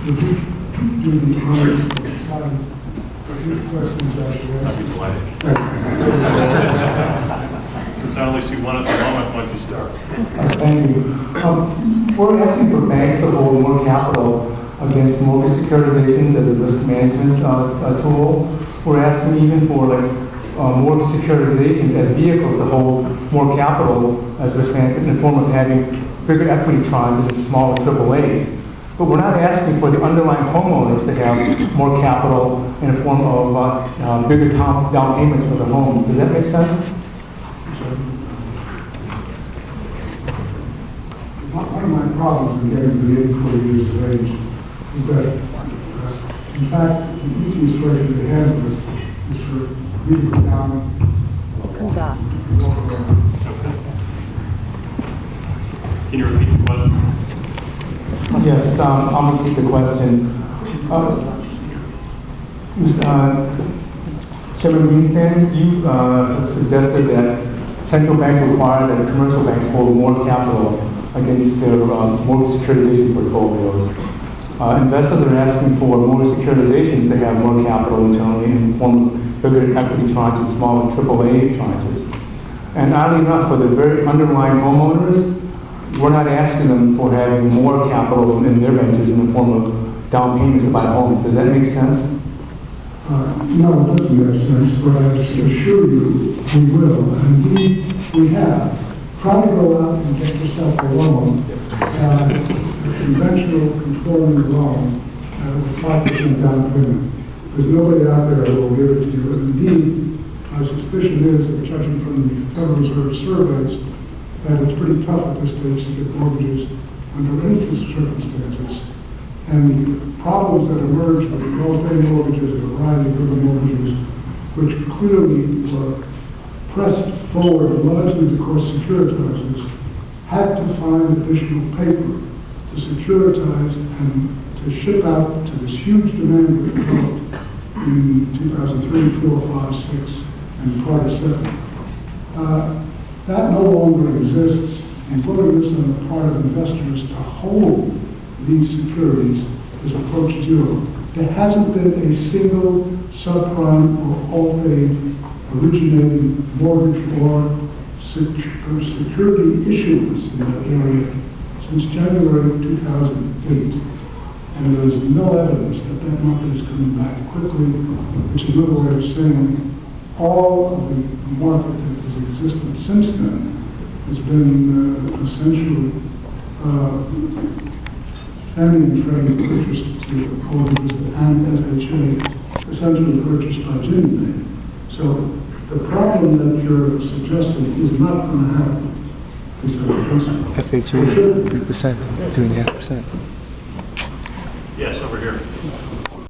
Would you do the honors of deciding which questions I should ask? I'd be delighted. Since I only see one at the moment, why don't you start? Thank you. We're asking for banks to hold more capital against mortgage securitizations as a risk management tool. We're asking even for mortgage securitizations as vehicles to hold more capital as risk management in the form of having bigger equity tranches and smaller AAAs. But we're not asking for the underlying homeowners to have more capital in the form of bigger down payments for the home. Does that make sense? One of my problems in getting to the 84 years of age is that, in fact, the easiest way to handle this is for me to go down and walk around. Can you repeat the question? Yes, I'll repeat the question. Chairman Greenspan, you suggested that central banks require that commercial banks hold more capital against their mortgage securitization portfolios. Investors are asking for more securitizations to have more capital internally in the form of bigger equity tranches, smaller AAA tranches. And oddly enough, for the very underlying homeowners, we're not asking them for having more capital in their ventures in the form of down payments to buy homes. Does that make sense? No, it doesn't make sense, but I assure you we will. And indeed, we have. Try to go out and get yourself a loan, a conventional conforming loan with 5% down payment. There's nobody out there who will give it to you. And indeed, my suspicion is, judging from the Federal Reserve surveys, that it's pretty tough at this stage to get mortgages under any circumstances. And the problems that emerge with real estate mortgages and a variety of other mortgages, which clearly were pressed forward largely because securitizers had to find additional paper to securitize and to ship out to this huge demand that developed in 2003, 4, 5, 6, and part of 7. That no longer exists, and putting this on the part of investors to hold these securities is approach zero. There hasn't been a single subprime or alt-A originating mortgage or security issuance in that area since January 2008. And there is no evidence that that market is coming back quickly, which is another way of saying all of the market that has existed since then has been essentially Fannie and Freddie purchased mortgages and FHA essentially purchased by Ginnie Mae. So the problem that you're suggesting is not going to happen. FHA 3%, 2.5%. Yes, over here.